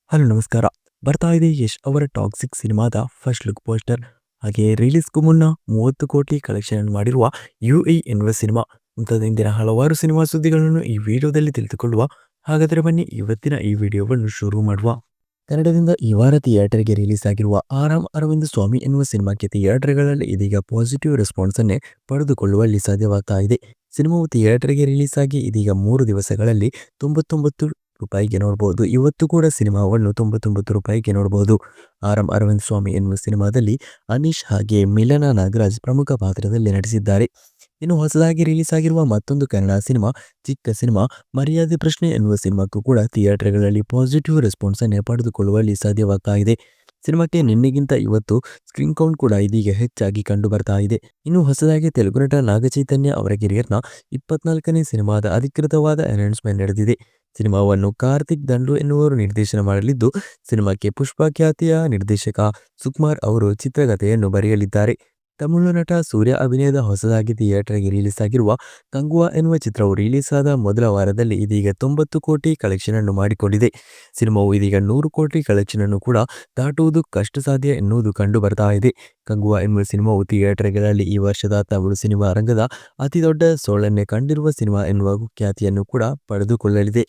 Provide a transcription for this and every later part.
Hello ನಮಸ್ಕಾರ. ಬರ್ತಾ ಇದೆ ಯಶ್ ಅವರ ಟಾಕ್ಸಿಕ್ ಸಿನಿಮಾದ ಫಸ್ಟ್ ಲುಕ್ ಪೋಸ್ಟರ್. ಹಾಗೆ ರಿಲೀಸ್‌ಗೂ ಮುನ್ನ 30 ಕೋಟಿ ಕಲೆಕ್ಷನ್ ಮಾಡಿರುವ ಯುಎ ಎನ್ನುವ ಸಿನಿಮಾ. ಇಂದಿನ ಹಲವಾರು ಸಿನಿಮಾ ಸುದ್ದಿಗಳನ್ನು ಈ ವಿಡಿಯೋದಲ್ಲಿ ತಿಳಿದುಕೊಳ್ಳುವ. ಹಾಗಾದರೆ ಬನ್ನಿ ಇವತ್ತಿನ ಈ ವಿಡಿಯೋವನ್ನು ಶುರು ಮಾಡುವ. ಕನ್ನಡದಿಂದ ಈ ವಾರ ಥಿಯೇಟರ್‌ಗೆ ರಿಲೀಸ್ ಆಗಿರುವ ಆರಾಮ್ ಅರವಿಂದ ಸ್ವಾಮಿ ಎನ್ನುವ ಸಿನಿಮಾಕ್ಕೆ ಥಿಯೇಟರ್‌ಗಳಲ್ಲಿ ಇದೀಗ ಪಾಸಿಟಿವ್ ರೆಸ್ಪಾನ್ಸ್ ಅನ್ನೇ ಪಡೆದುಕೊಳ್ಳುವಲ್ಲಿ ಸಾಧ್ಯವಾಗ್ತಾ ಇದೆ. ಸಿನಿಮಾವು ಥಿಯೇಟರ್‌ಗೆ ರಿಲೀಸ್ ಆಗಿ ಇದೀಗ 3 ದಿವಸಗಳಲ್ಲಿ ₹99ಗೆ ನೋಡಬಹುದು. ಇವತ್ತು ಕೂಡ ಸಿನಿಮಾವನ್ನು ₹99ಗೆ ನೋಡಬಹುದು. ಆರಾಮ್ ಅರವಿಂದ್ ಸ್ವಾಮಿ ಎನ್ನುವ ಸಿನಿಮಾದಲ್ಲಿ ಅನೀಶ್ ಹಾಗೆ ಮಿಲನ ನಾಗರಾಜ್ ಪ್ರಮುಖ ಪಾತ್ರದಲ್ಲಿ ನಟಿಸಿದ್ದಾರೆ. ಇನ್ನು ಹೊಸದಾಗಿ ರಿಲೀಸ್ ಆಗಿರುವ ಮತ್ತೊಂದು ಕನ್ನಡ ಸಿನಿಮಾ ಚಿಕ್ಕ ಸಿನಿಮಾ ಮರ್ಯಾದೆ ಪ್ರಶ್ನೆ ಎನ್ನುವ ಸಿನಿಮಾಕ್ಕೂ ಕೂಡ ಥಿಯೇಟರ್ಗಳಲ್ಲಿ ಪಾಸಿಟಿವ್ ರೆಸ್ಪಾನ್ಸ್ ಅನ್ನೇ ಪಡೆದುಕೊಳ್ಳುವಲ್ಲಿ ಸಾಧ್ಯವಾಗ್ತಾ ಇದೆ. ಸಿನಿಮಾಕ್ಕೆ ನಿನ್ನೆಗಿಂತ ಇವತ್ತು ಸ್ಕ್ರೀನ್ ಕೌಂಟ್ ಕೂಡ ಇದೀಗ ಹೆಚ್ಚಾಗಿ ಕಂಡು ಬರ್ತಾ ಇದೆ. ಇನ್ನು ಹೊಸದಾಗಿ ತೆಲುಗು ನಟ ನಾಗಚೈತನ್ಯ ಅವರ ಕೆರಿಯರ್ನ 24ನೇ ಸಿನಿಮಾದ ಅಧಿಕೃತವಾದ ಅನೌನ್ಸ್ಮೆಂಟ್ ನಡೆದಿದೆ. ಸಿನಿಮಾವನ್ನು ಕಾರ್ತಿಕ್ ದಂಡು ಎನ್ನುವರು ನಿರ್ದೇಶನ ಮಾಡಲಿದ್ದು, ಸಿನಿಮಾಕ್ಕೆ ಪುಷ್ಪ ಖ್ಯಾತಿಯ ನಿರ್ದೇಶಕ ಸುಕುಮಾರ್ ಅವರು ಚಿತ್ರಕಥೆಯನ್ನು ಬರೆಯಲಿದ್ದಾರೆ. ತಮಿಳು ನಟ ಸೂರ್ಯ ಅಭಿನಯದ ಹೊಸದಾಗಿ ಥಿಯೇಟರ್‌ಗೆ ರಿಲೀಸ್ ಆಗಿರುವ ಕಂಗುವಾ ಎನ್ನುವ ಚಿತ್ರವು ರಿಲೀಸ್ ಆದ ಮೊದಲ ವಾರದಲ್ಲಿ ಇದೀಗ 90 ಕೋಟಿ ಕಲೆಕ್ಷನ್ ಅನ್ನು ಮಾಡಿಕೊಂಡಿದೆ. ಸಿನಿಮಾವು ಇದೀಗ 100 ಕೋಟಿ ಕಲೆಕ್ಷನ್ ಅನ್ನು ಕೂಡ ದಾಟುವುದು ಕಷ್ಟ ಸಾಧ್ಯ ಎನ್ನುವುದು ಕಂಡು ಬರ್ತಾ ಇದೆ. ಕಂಗುವಾ ಎನ್ನುವ ಸಿನಿಮಾವು ಥಿಯೇಟರ್‌ಗಳಲ್ಲಿ ಈ ವರ್ಷದ ತಮಿಳು ಸಿನಿಮಾ ರಂಗದ ಅತಿದೊಡ್ಡ ಸೋಲನ್ನೇ ಕಂಡಿರುವ ಸಿನಿಮಾ ಎನ್ನುವ ಖ್ಯಾತಿಯನ್ನು ಕೂಡ ಪಡೆದುಕೊಳ್ಳಲಿದೆ.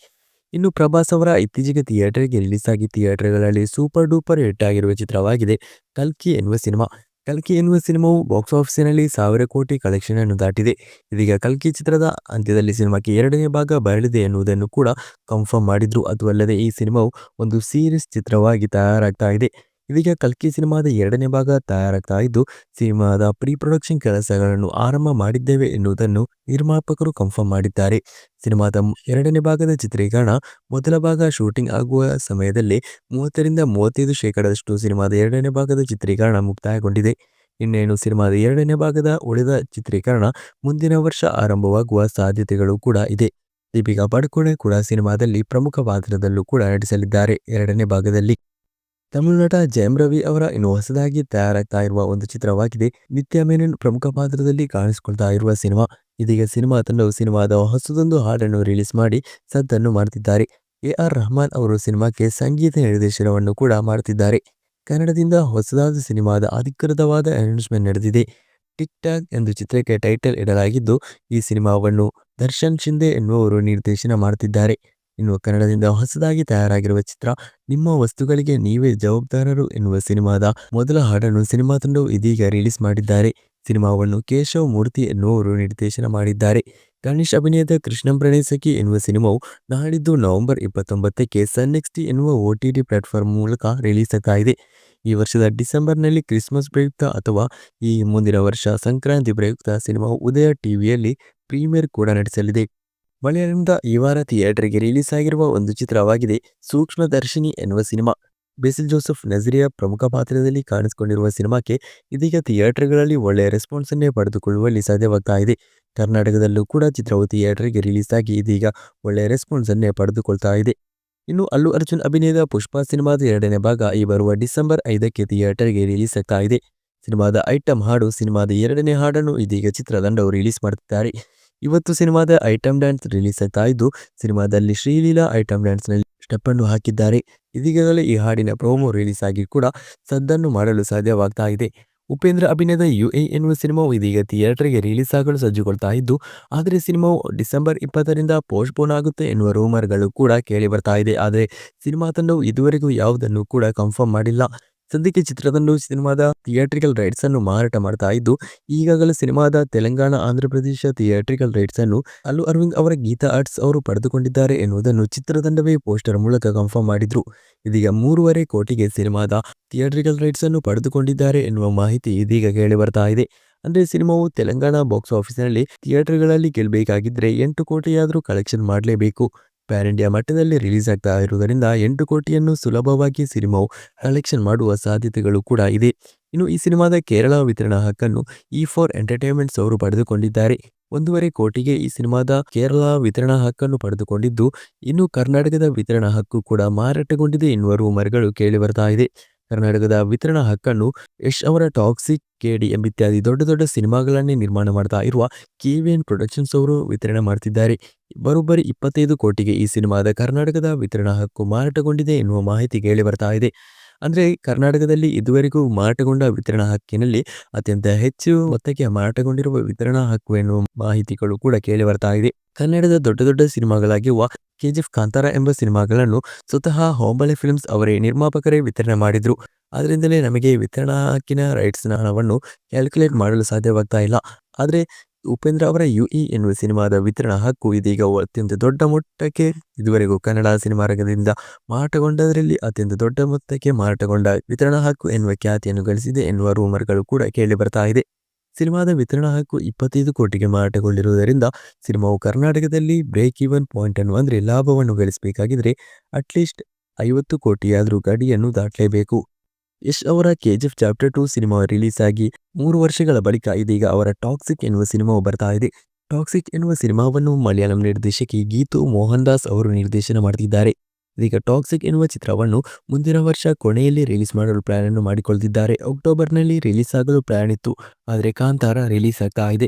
ಇನ್ನು ಪ್ರಭಾಸ್ ಅವರ ಇತ್ತೀಚೆಗೆ ಥಿಯೇಟರ್‌ಗೆ ರಿಲೀಸ್ ಆಗಿ ಥಿಯೇಟರ್‌ಗಳಲ್ಲಿ ಸೂಪರ್ ಡೂಪರ್ ಹಿಟ್ ಆಗಿರುವ ಚಿತ್ರವಾಗಿದೆ ಕಲ್ಕಿ ಎನ್ನುವ ಸಿನಿಮಾ. ಕಲ್ಕಿ ಎನ್ನುವ ಸಿನಿಮಾವು ಬಾಕ್ಸ್ ಆಫೀಸಿನಲ್ಲಿ 1000 ಕೋಟಿ ಕಲೆಕ್ಷನ್ ಅನ್ನು ದಾಟಿದೆ. ಇದೀಗ ಕಲ್ಕಿ ಚಿತ್ರದ ಅಂತ್ಯದಲ್ಲಿ ಸಿನಿಮಾಕ್ಕೆ 2ನೇ ಭಾಗ ಬರಲಿದೆ ಎನ್ನುವುದನ್ನು ಕೂಡ ಕನ್ಫರ್ಮ್ ಮಾಡಿದ್ರು. ಅದು ಅಲ್ಲದೆ ಈ ಸಿನಿಮಾವು ಒಂದು ಸೀರೀಸ್ ಚಿತ್ರವಾಗಿ ತಯಾರಾಗ್ತಾ ಇದೆ. ಇದೀಗ ಕಲ್ಕಿ ಸಿನಿಮಾದ 2ನೇ ಭಾಗ ತಯಾರಾಗ್ತಾ ಇದ್ದು, ಸಿನಿಮಾದ ಪ್ರೀ ಪ್ರೊಡಕ್ಷನ್ ಕೆಲಸಗಳನ್ನು ಆರಂಭ ಮಾಡಿದ್ದೇವೆ ಎನ್ನುವುದನ್ನು ನಿರ್ಮಾಪಕರು ಕನ್ಫರ್ಮ್ ಮಾಡಿದ್ದಾರೆ. ಸಿನಿಮಾದ 2ನೇ ಭಾಗದ ಚಿತ್ರೀಕರಣ ಮೊದಲ ಭಾಗ ಶೂಟಿಂಗ್ ಆಗುವ ಸಮಯದಲ್ಲಿ 30ರಿಂದ 35% ಸಿನಿಮಾದ 2ನೇ ಭಾಗದ ಚಿತ್ರೀಕರಣ ಮುಕ್ತಾಯಗೊಂಡಿದೆ. ಇನ್ನೇನು ಸಿನಿಮಾದ 2ನೇ ಭಾಗದ ಉಳಿದ ಚಿತ್ರೀಕರಣ ಮುಂದಿನ ವರ್ಷ ಆರಂಭವಾಗುವ ಸಾಧ್ಯತೆಗಳು ಕೂಡ ಇದೆ. ದೀಪಿಕಾ ಪಡುಕೋಣೆ ಕೂಡ ಸಿನಿಮಾದಲ್ಲಿ ಪ್ರಮುಖ ಪಾತ್ರದಲ್ಲೂ ಕೂಡ ನಟಿಸಲಿದ್ದಾರೆ 2ನೇ ಭಾಗದಲ್ಲಿ. ತಮಿಳು ನಟ ಜಯಂ ರವಿ ಅವರ ಇನ್ನು ಹೊಸದಾಗಿ ತಯಾರಾಗ್ತಾ ಇರುವ ಒಂದು ಚಿತ್ರವಾಗಿದೆ ನಿತ್ಯಾ ಮೆನನ್ ಪ್ರಮುಖ ಪಾತ್ರದಲ್ಲಿ ಕಾಣಿಸಿಕೊಳ್ತಾ ಇರುವ ಸಿನಿಮಾ. ಇದೀಗ ಸಿನಿಮಾ ತಂಡವು ಸಿನಿಮಾದ ಹೊಸದೊಂದು ಹಾಡನ್ನು ರಿಲೀಸ್ ಮಾಡಿ ಸದ್ದನ್ನು ಮಾಡ್ತಿದ್ದಾರೆ. ಎ.ಆರ್. ರೆಹಮಾನ್ ಅವರು ಸಿನಿಮಾಕ್ಕೆ ಸಂಗೀತ ನಿರ್ದೇಶನವನ್ನು ಕೂಡ ಮಾಡ್ತಿದ್ದಾರೆ. ಕನ್ನಡದಿಂದ ಹೊಸದಾದ ಸಿನಿಮಾದ ಅಧಿಕೃತವಾದ ಅನೌನ್ಸ್ಮೆಂಟ್ ನಡೆದಿದೆ. ಟಿಕ್ ಟಾಕ್ ಎಂದು ಚಿತ್ರಕ್ಕೆ ಟೈಟಲ್ ಇಡಲಾಗಿದ್ದು, ಈ ಸಿನಿಮಾವನ್ನು ದರ್ಶನ್ ಶಿಂದೆ ಎನ್ನುವರು ನಿರ್ದೇಶನ ಮಾಡ್ತಿದ್ದಾರೆ. ಇನ್ನು ಕನ್ನಡದಿಂದ ಹೊಸದಾಗಿ ತಯಾರಾಗಿರುವ ಚಿತ್ರ ನಿಮ್ಮ ವಸ್ತುಗಳಿಗೆ ನೀವೇ ಜವಾಬ್ದಾರರು ಎನ್ನುವ ಸಿನಿಮಾದ ಮೊದಲ ಹಾಡನ್ನು ಸಿನಿಮಾ ತಂಡವು ಇದೀಗ ರಿಲೀಸ್ ಮಾಡಿದ್ದಾರೆ. ಸಿನಿಮಾವನ್ನು ಕೇಶವ್ ಮೂರ್ತಿ ಎನ್ನುವರು ನಿರ್ದೇಶನ ಮಾಡಿದ್ದಾರೆ. ಗಣೇಶ್ ಅಭಿನಯದ ಕೃಷ್ಣಂ ಪ್ರಣಯ ಸಖಿ ಎನ್ನುವ ಸಿನಿಮಾವು ನಾಡಿದ್ದು ನವೆಂಬರ್ 29ಕ್ಕೆ ಸನ್ ನೆಕ್ಸ್ಟ್ ಎನ್ನುವ OTT ಪ್ಲಾಟ್ಫಾರ್ಮ್ ಮೂಲಕ ರಿಲೀಸ್ ಆಗ್ತಾ ಇದೆ. ಈ ವರ್ಷದ ಡಿಸೆಂಬರ್ನಲ್ಲಿ ಕ್ರಿಸ್ಮಸ್ ಪ್ರಯುಕ್ತ ಅಥವಾ ಈ ಮುಂದಿನ ವರ್ಷ ಸಂಕ್ರಾಂತಿ ಪ್ರಯುಕ್ತ ಸಿನಿಮಾವು ಉದಯ ಟಿವಿಯಲ್ಲಿ ಪ್ರೀಮಿಯರ್ ಕೂಡ ನಡೆಸಲಿದೆ. ಮಲಯಾಳಂದ ಈ ವಾರ ಥಿಯೇಟರ್‌ಗೆ ರಿಲೀಸ್ ಆಗಿರುವ ಒಂದು ಚಿತ್ರವಾಗಿದೆ ಸೂಕ್ಷ್ಮದರ್ಶಿನಿ ಎನ್ನುವ ಸಿನಿಮಾ. ಬೇಸಿಲ್ ಜೋಸೆಫ್ ನಜರಿಯಾ ಪ್ರಮುಖ ಪಾತ್ರದಲ್ಲಿ ಕಾಣಿಸಿಕೊಂಡಿರುವ ಸಿನಿಮಾಕ್ಕೆ ಇದೀಗ ಥಿಯೇಟರ್‌ಗಳಲ್ಲಿ ಒಳ್ಳೆಯ ರೆಸ್ಪಾನ್ಸ್ ಅನ್ನೇ ಪಡೆದುಕೊಳ್ಳುವಲ್ಲಿ ಸಾಧ್ಯವಾಗ್ತಾ ಇದೆ. ಕರ್ನಾಟಕದಲ್ಲೂ ಕೂಡ ಚಿತ್ರವು ಥಿಯೇಟರ್‌ಗೆ ರಿಲೀಸ್ ಆಗಿ ಇದೀಗ ಒಳ್ಳೆಯ ರೆಸ್ಪಾನ್ಸ್ ಅನ್ನೇ ಪಡೆದುಕೊಳ್ತಾ ಇದೆ. ಇನ್ನು ಅಲ್ಲು ಅರ್ಜುನ್ ಅಭಿನಯದ ಪುಷ್ಪ ಸಿನಿಮಾದ 2ನೇ ಭಾಗ ಈ ಬರುವ ಡಿಸೆಂಬರ್ 5ಕ್ಕೆ ಥಿಯೇಟರ್‌ಗೆ ರಿಲೀಸ್ ಆಗ್ತಾ ಇದೆ. ಸಿನಿಮಾದ ಐಟಂ ಹಾಡು ಸಿನಿಮಾದ 2ನೇ ಹಾಡನ್ನು ಇದೀಗ ಚಿತ್ರತಂಡವು ರಿಲೀಸ್ ಮಾಡುತ್ತಿದ್ದಾರೆ. ಇವತ್ತು ಸಿನಿಮಾದ ಐಟಂ ಡ್ಯಾನ್ಸ್ ರಿಲೀಸ್ ಆಗ್ತಾ ಇದ್ದು, ಸಿನಿಮಾದಲ್ಲಿ ಶ್ರೀಲೀಲಾ ಐಟಂ ಡ್ಯಾನ್ಸ್‌ನಲ್ಲಿ ಸ್ಟೆಪ್ ಅನ್ನು ಹಾಕಿದ್ದಾರೆ. ಇದೀಗಲೇ ಈ ಹಾಡಿನ ಪ್ರೋಮೋ ರಿಲೀಸ್ ಆಗಿ ಕೂಡ ಸದ್ದನ್ನು ಮಾಡಲು ಸಾಧ್ಯವಾಗ್ತಾ ಇದೆ. ಉಪೇಂದ್ರ ಅಭಿನಯದ ಯುಎ ಎನ್ನುವ ಸಿನಿಮಾವು ಇದೀಗ ಥಿಯೇಟರ್‌ಗೆ ರಿಲೀಸ್ ಆಗಲು ಸಜ್ಜುಗೊಳ್ತಾ ಇದ್ದು, ಆದರೆ ಸಿನಿಮಾವು ಡಿಸೆಂಬರ್ 20ರಿಂದ ಪೋಸ್ಟ್‌ಪೋನ್ ಆಗುತ್ತೆ ಎನ್ನುವ ರೂಮರ್ಗಳು ಕೂಡ ಕೇಳಿ ಬರ್ತಾ ಇದೆ. ಆದರೆ ಸಿನಿಮಾ ತಂಡವು ಇದುವರೆಗೂ ಯಾವುದನ್ನು ಕೂಡ ಕನ್ಫರ್ಮ್ ಮಾಡಿಲ್ಲ. ಸದ್ಯಕ್ಕೆ ಚಿತ್ರತಂಡವು ಸಿನಿಮಾದ ಥಿಯೇಟ್ರಿಕಲ್ ರೈಟ್ಸ್ ಅನ್ನು ಮಾರಾಟ ಮಾಡ್ತಾ ಇದ್ದು, ಈಗಾಗಲೇ ಸಿನಿಮಾದ ತೆಲಂಗಾಣ, ಆಂಧ್ರಪ್ರದೇಶ ಥಿಯೇಟ್ರಿಕಲ್ ರೈಟ್ಸ್ ಅನ್ನು ಅಲ್ಲು ಅರವಿಂದ್ ಅವರ ಗೀತಾ ಆರ್ಟ್ಸ್ ಅವರು ಪಡೆದುಕೊಂಡಿದ್ದಾರೆ ಎನ್ನುವುದನ್ನು ಚಿತ್ರತಂಡವೇ ಪೋಸ್ಟರ್ ಮೂಲಕ ಕನ್ಫರ್ಮ್ ಮಾಡಿದ್ರು. ಇದೀಗ 3.5 ಕೋಟಿಗೆ ಸಿನಿಮಾದ ಥಿಯೇಟ್ರಿಕಲ್ ರೈಟ್ಸ್ ಅನ್ನು ಪಡೆದುಕೊಂಡಿದ್ದಾರೆ ಎನ್ನುವ ಮಾಹಿತಿ ಇದೀಗ ಕೇಳಿ ಬರ್ತಾ ಇದೆ. ಅಂದ್ರೆ ಸಿನಿಮಾವು ತೆಲಂಗಾಣ ಬಾಕ್ಸ್ ಆಫೀಸಿನಲ್ಲಿ ಥಿಯೇಟರ್‌ಗಳಲ್ಲಿ ಗೆಲ್ಲಬೇಕಾಗಿದ್ರೆ 8 ಕೋಟಿಯಾದರೂ ಕಲೆಕ್ಷನ್ ಮಾಡಲೇಬೇಕು. ಪ್ಯಾನ್ ಇಂಡಿಯಾ ಮಟ್ಟದಲ್ಲಿ ರಿಲೀಸ್ ಆಗ್ತಾ ಇರುವುದರಿಂದ 8 ಕೋಟಿಯನ್ನು ಸುಲಭವಾಗಿ ಸಿನಿಮಾವು ಕಲೆಕ್ಷನ್ ಮಾಡುವ ಸಾಧ್ಯತೆಗಳು ಕೂಡ ಇದೆ. ಇನ್ನು ಈ ಸಿನಿಮಾದ ಕೇರಳ ವಿತರಣಾ ಹಕ್ಕನ್ನು E4 ಎಂಟರ್ಟೈನ್ಮೆಂಟ್ಸ್ ಅವರು ಪಡೆದುಕೊಂಡಿದ್ದಾರೆ. 1.5 ಕೋಟಿಗೆ ಈ ಸಿನಿಮಾದ ಕೇರಳ ವಿತರಣಾ ಹಕ್ಕನ್ನು ಪಡೆದುಕೊಂಡಿದ್ದು, ಇನ್ನು ಕರ್ನಾಟಕದ ವಿತರಣಾ ಹಕ್ಕು ಕೂಡ ಮಾರಾಟಗೊಂಡಿದೆ ಎನ್ನುವ ರೂಮರ್ಗಳು ಕೇಳಿ ಬರ್ತಾ ಇದೆ. ಕರ್ನಾಟಕದ ವಿತರಣಾ ಹಕ್ಕನ್ನು ಯಶ್ ಅವರ ಟಾಕ್ಸಿಕ್, KDM ಇತ್ಯಾದಿ ದೊಡ್ಡ ದೊಡ್ಡ ಸಿನಿಮಾಗಳನ್ನೇ ನಿರ್ಮಾಣ ಮಾಡ್ತಾ ಇರುವ KVN ಪ್ರೊಡಕ್ಷನ್ಸ್ ಅವರು ವಿತರಣೆ ಮಾಡ್ತಿದ್ದಾರೆ. ಬರೋಬ್ಬರಿ 25 ಕೋಟಿಗೆ ಈ ಸಿನಿಮಾದ ಕರ್ನಾಟಕದ ವಿತರಣಾ ಹಕ್ಕು ಮಾರಾಟಗೊಂಡಿದೆ ಎನ್ನುವ ಮಾಹಿತಿ ಕೇಳಿ ಬರ್ತಾ ಇದೆ. ಅಂದ್ರೆ ಕರ್ನಾಟಕದಲ್ಲಿ ಇದುವರೆಗೂ ಮಾರಾಟಗೊಂಡ ವಿತರಣಾ ಹಕ್ಕಿನಲ್ಲಿ ಅತ್ಯಂತ ಹೆಚ್ಚು ಮೊತ್ತಕ್ಕೆ ಮಾರಾಟಗೊಂಡಿರುವ ವಿತರಣಾ ಹಕ್ಕು ಎನ್ನುವ ಮಾಹಿತಿಗಳು ಕೂಡ ಕೇಳಿ ಬರ್ತಾ ಇದೆ. ಕನ್ನಡದ ದೊಡ್ಡ ದೊಡ್ಡ ಸಿನಿಮಾಗಳಾಗಿರುವ ಕೆಜಿಎಫ್, ಕಾಂತಾರ ಎಂಬ ಸಿನಿಮಾಗಳನ್ನು ಸ್ವತಃ ಹೊಂಬಾಳೆ ಫಿಲ್ಮ್ಸ್ ಅವರೇ ನಿರ್ಮಾಪಕರೇ ವಿತರಣೆ ಮಾಡಿದ್ರು. ಆದ್ರಿಂದಲೇ ನಮಗೆ ವಿತರಣಾ ಹಕ್ಕಿನ ರೈಟ್ಸ್ನ ಹಣವನ್ನು ಕ್ಯಾಲ್ಕುಲೇಟ್ ಮಾಡಲು ಸಾಧ್ಯವಾಗ್ತಾ ಇಲ್ಲ. ಆದರೆ ಉಪೇಂದ್ರ ಅವರ ಯುಇ ಎನ್ನುವ ಸಿನಿಮಾದ ವಿತರಣಾ ಹಕ್ಕು ಇದೀಗ ಅತ್ಯಂತ ದೊಡ್ಡ ಮೊತ್ತಕ್ಕೆ ಇದುವರೆಗೂ ಕನ್ನಡ ಸಿನಿಮಾ ರಂಗದಿಂದ ಮಾರಾಟಗೊಂಡದರಲ್ಲಿ ಅತ್ಯಂತ ದೊಡ್ಡ ಮೊತ್ತಕ್ಕೆ ಮಾರಾಟಗೊಂಡ ವಿತರಣಾ ಹಕ್ಕು ಎನ್ನುವ ಖ್ಯಾತಿಯನ್ನು ಗಳಿಸಿದೆ ಎನ್ನುವ ರೂಮರ್ಗಳು ಕೂಡ ಕೇಳಿ ಬರ್ತಾ ಇದೆ. ಸಿನಿಮಾದ ವಿತರಣಾ ಹಕ್ಕು 25 ಕೋಟಿಗೆ ಮಾರಾಟಗೊಂಡಿರುವುದರಿಂದ ಸಿನಿಮಾವು ಕರ್ನಾಟಕದಲ್ಲಿ ಬ್ರೇಕ್ ಈವನ್ ಪಾಯಿಂಟ್ ಅನ್ನು ಅಂದ್ರೆ ಲಾಭವನ್ನು ಗಳಿಸಬೇಕಾಗಿದ್ರೆ ಅಟ್ಲೀಸ್ಟ್ 50 ಕೋಟಿಯಾದ್ರೂ ಗಡಿಯನ್ನು ದಾಟಲೇಬೇಕು. ಯಶ್ ಅವರ ಕೆಜಿಎಫ್ ಚಾಪ್ಟರ್ 2 ಸಿನಿಮಾ ರಿಲೀಸ್ ಆಗಿ 3 ವರ್ಷಗಳ ಬಳಿಕ ಇದೀಗ ಅವರ ಟಾಕ್ಸಿಕ್ ಎನ್ನುವ ಸಿನಿಮಾವು ಬರ್ತಾ ಇದೆ. ಟಾಕ್ಸಿಕ್ ಎನ್ನುವ ಸಿನಿಮಾವನ್ನು ಮಲಯಾಳಂ ನಿರ್ದೇಶಕಿ ಗೀತು ಮೋಹನ್ ದಾಸ್ ಅವರು ನಿರ್ದೇಶನ ಮಾಡ್ತಿದ್ದಾರೆ. ಇದೀಗ ಟಾಕ್ಸಿಕ್ ಎನ್ನುವ ಚಿತ್ರವನ್ನು ಮುಂದಿನ ವರ್ಷ ಕೊನೆಯಲ್ಲಿ ರಿಲೀಸ್ ಮಾಡಲು ಪ್ಲಾನ್ ಅನ್ನು ಮಾಡಿಕೊಳ್ತಿದ್ದಾರೆ. ಅಕ್ಟೋಬರ್ನಲ್ಲಿ ರಿಲೀಸ್ ಆಗಲು ಪ್ಲಾನ್ ಇತ್ತು, ಆದರೆ ಕಾಂತಾರ ರಿಲೀಸ್ ಆಗ್ತಾ ಇದೆ.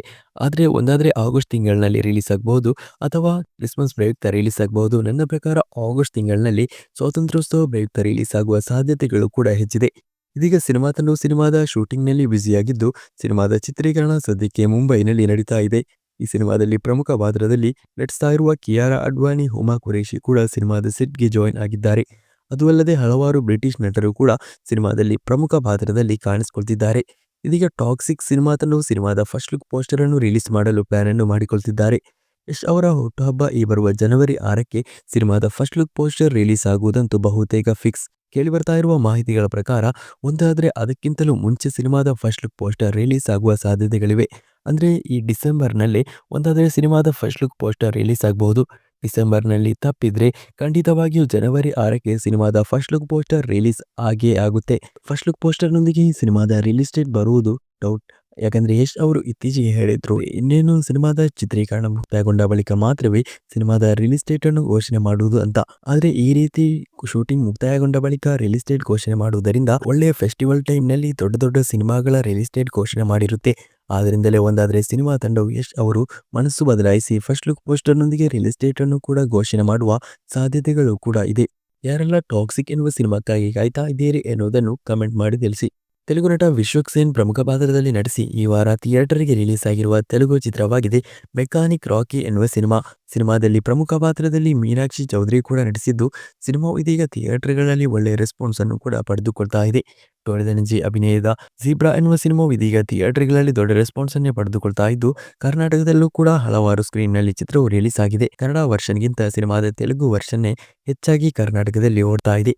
ಒಂದಾದ್ರೆ ಆಗಸ್ಟ್ ತಿಂಗಳಿನಲ್ಲಿ ರಿಲೀಸ್ ಆಗಬಹುದು ಅಥವಾ ಕ್ರಿಸ್ಮಸ್ ಪ್ರಯುಕ್ತ ರಿಲೀಸ್ ಆಗಬಹುದು. ನನ್ನ ಪ್ರಕಾರ ಆಗಸ್ಟ್ ತಿಂಗಳಿನಲ್ಲಿ ಸ್ವಾತಂತ್ರ್ಯೋತ್ಸವ ಪ್ರಯುಕ್ತ ರಿಲೀಸ್ ಆಗುವ ಸಾಧ್ಯತೆಗಳು ಕೂಡ ಹೆಚ್ಚಿದೆ. ಇದೀಗ ಸಿನಿಮಾ ತಂಡವು ಸಿನಿಮಾದ ಶೂಟಿಂಗ್ನಲ್ಲಿ ಬ್ಯುಸಿಯಾಗಿದ್ದು ಸಿನಿಮಾದ ಚಿತ್ರೀಕರಣ ಸದ್ಯಕ್ಕೆ ಮುಂಬೈನಲ್ಲಿ ನಡೀತಾ ಇದೆ. ಈ ಸಿನಿಮಾದಲ್ಲಿ ಪ್ರಮುಖ ಪಾತ್ರದಲ್ಲಿ ನಟಿಸ್ತಾ ಇರುವ ಕಿಯಾರಾ ಅಡ್ವಾಣಿ, ಹುಮಾ ಕುರೇಶಿ ಕೂಡ ಸಿನಿಮಾದ ಸೆಟ್ಗೆ ಜಾಯಿನ್ ಆಗಿದ್ದಾರೆ. ಅದು ಅಲ್ಲದೆ ಹಲವಾರು ಬ್ರಿಟಿಷ್ ನಟರು ಕೂಡ ಸಿನಿಮಾದಲ್ಲಿ ಪ್ರಮುಖ ಪಾತ್ರದಲ್ಲಿ ಕಾಣಿಸಿಕೊಳ್ತಿದ್ದಾರೆ. ಇದೀಗ ಟಾಕ್ಸಿಕ್ ಸಿನಿಮಾ ತಂಡವು ಸಿನಿಮಾದ ಫಸ್ಟ್ ಲುಕ್ ಪೋಸ್ಟರ್ ಅನ್ನು ರಿಲೀಸ್ ಮಾಡಲು ಪ್ಲಾನ್ ಅನ್ನು ಮಾಡಿಕೊಳ್ತಿದ್ದಾರೆ. ಯಶ್ ಅವರ ಹುಟ್ಟುಹಬ್ಬ ಈ ಬರುವ ಜನವರಿ 6ಕ್ಕೆ ಸಿನಿಮಾದ ಫಸ್ಟ್ ಲುಕ್ ಪೋಸ್ಟರ್ ರಿಲೀಸ್ ಆಗುವುದಂತೂ ಬಹುತೇಕ ಫಿಕ್ಸ್. ಕೇಳಿಬರ್ತಾ ಇರುವ ಮಾಹಿತಿಗಳ ಪ್ರಕಾರ ಒಂದಾದ್ರೆ ಅದಕ್ಕಿಂತಲೂ ಮುಂಚೆ ಸಿನಿಮಾದ ಫಸ್ಟ್ ಲುಕ್ ಪೋಸ್ಟರ್ ರಿಲೀಸ್ ಆಗುವ ಸಾಧ್ಯತೆಗಳಿವೆ. ಅಂದ್ರೆ ಈ ಡಿಸೆಂಬರ್ನಲ್ಲಿ ಒಂದಾದ್ರೆ ಸಿನಿಮಾದ ಫಸ್ಟ್ ಲುಕ್ ಪೋಸ್ಟರ್ ರಿಲೀಸ್ ಆಗಬಹುದು. ಡಿಸೆಂಬರ್ನಲ್ಲಿ ತಪ್ಪಿದ್ರೆ ಖಂಡಿತವಾಗಿಯೂ ಜನವರಿ 6ಕ್ಕೆ ಸಿನಿಮಾದ ಫಸ್ಟ್ ಲುಕ್ ಪೋಸ್ಟರ್ ರಿಲೀಸ್ ಆಗೇ ಆಗುತ್ತೆ. ಫಸ್ಟ್ ಲುಕ್ ಪೋಸ್ಟರ್ನೊಂದಿಗೆ ಈ ಸಿನಿಮಾದ ರಿಲೀಸ್ ಡೇಟ್ ಬರುವುದು ಡೌಟ್. ಯಾಕಂದ್ರೆ ಯಶ್ ಅವರು ಇತ್ತೀಚೆಗೆ ಹೇಳಿದ್ರು, ಇನ್ನೇನು ಸಿನಿಮಾದ ಚಿತ್ರೀಕರಣ ಮುಕ್ತಾಯಗೊಂಡ ಬಳಿಕ ಮಾತ್ರವೇ ಸಿನಿಮಾದ ರಿಲೀಸ್ ಡೇಟ್ ಅನ್ನು ಘೋಷಣೆ ಮಾಡುವುದು ಅಂತ. ಆದ್ರೆ ಈ ರೀತಿ ಶೂಟಿಂಗ್ ಮುಕ್ತಾಯಗೊಂಡ ಬಳಿಕ ರಿಲೀಸ್ ಡೇಟ್ ಘೋಷಣೆ ಮಾಡುವುದರಿಂದ ಒಳ್ಳೆಯ ಫೆಸ್ಟಿವಲ್ ಟೈಮ್ನಲ್ಲಿ ದೊಡ್ಡ ದೊಡ್ಡ ಸಿನಿಮಾಗಳ ರಿಲೀಸ್ ಡೇಟ್ ಘೋಷಣೆ ಮಾಡಿರುತ್ತೆ. ಆದ್ರಿಂದಲೇ ಒಂದಾದ್ರೆ ಸಿನಿಮಾ ತಂಡವು ಯಶ್ ಅವರು ಮನಸ್ಸು ಬದಲಾಯಿಸಿ ಫಸ್ಟ್ ಲುಕ್ ಪೋಸ್ಟರ್ನೊಂದಿಗೆ ರಿಲೀಸ್ ಡೇಟ್ ಅನ್ನು ಕೂಡ ಘೋಷಣೆ ಮಾಡುವ ಸಾಧ್ಯತೆಗಳು ಕೂಡ ಇದೆ. ಯಾರೆಲ್ಲ ಟಾಕ್ಸಿಕ್ ಎನ್ನುವ ಸಿನಿಮಾಕ್ಕಾಗಿ ಕಾಯ್ತಾ ಇದ್ದೀರಿ ಎನ್ನುವುದನ್ನು ಕಮೆಂಟ್ ಮಾಡಿ ತಿಳಿಸಿ. ತೆಲುಗು ನಟ ವಿಶ್ವಕ್ ಸೇನ್ ಪ್ರಮುಖ ಪಾತ್ರದಲ್ಲಿ ನಟಿಸಿ ಈ ವಾರ ಥಿಯೇಟರ್ಗೆ ರಿಲೀಸ್ ಆಗಿರುವ ತೆಲುಗು ಚಿತ್ರವಾಗಿದೆ ಮೆಕ್ಯಾನಿಕ್ ರಾಕಿ ಎನ್ನುವ ಸಿನಿಮಾ. ಸಿನಿಮಾದಲ್ಲಿ ಪ್ರಮುಖ ಪಾತ್ರದಲ್ಲಿ ಮೀನಾಕ್ಷಿ ಚೌಧರಿ ಕೂಡ ನಟಿಸಿದ್ದು ಸಿನಿಮಾವು ಇದೀಗ ಥಿಯೇಟರ್ಗಳಲ್ಲಿ ಒಳ್ಳೆಯ ರೆಸ್ಪಾನ್ಸ್ ಅನ್ನು ಕೂಡ ಪಡೆದುಕೊಳ್ತಾ ಇದೆ. ಟೊಳ್ಳೆದನಜಿ ಅಭಿನಯದ ಝೀಬ್ರಾ ಎನ್ನುವ ಸಿನಿಮಾವು ಇದೀಗ ಥಿಯೇಟರ್ಗಳಲ್ಲಿ ದೊಡ್ಡ ರೆಸ್ಪಾನ್ಸ್ ಅನ್ನೇ ಪಡೆದುಕೊಳ್ತಾ ಇದ್ದು ಕರ್ನಾಟಕದಲ್ಲೂ ಕೂಡ ಹಲವಾರು ಸ್ಕ್ರೀನ್ನಲ್ಲಿ ಚಿತ್ರವು ರಿಲೀಸ್ ಆಗಿದೆ. ಕನ್ನಡ ವರ್ಷನ್ಗಿಂತ ಸಿನಿಮಾದ ತೆಲುಗು ವರ್ಷನ್ನೇ ಹೆಚ್ಚಾಗಿ ಕರ್ನಾಟಕದಲ್ಲಿ ಓಡ್ತಾ ಇದೆ.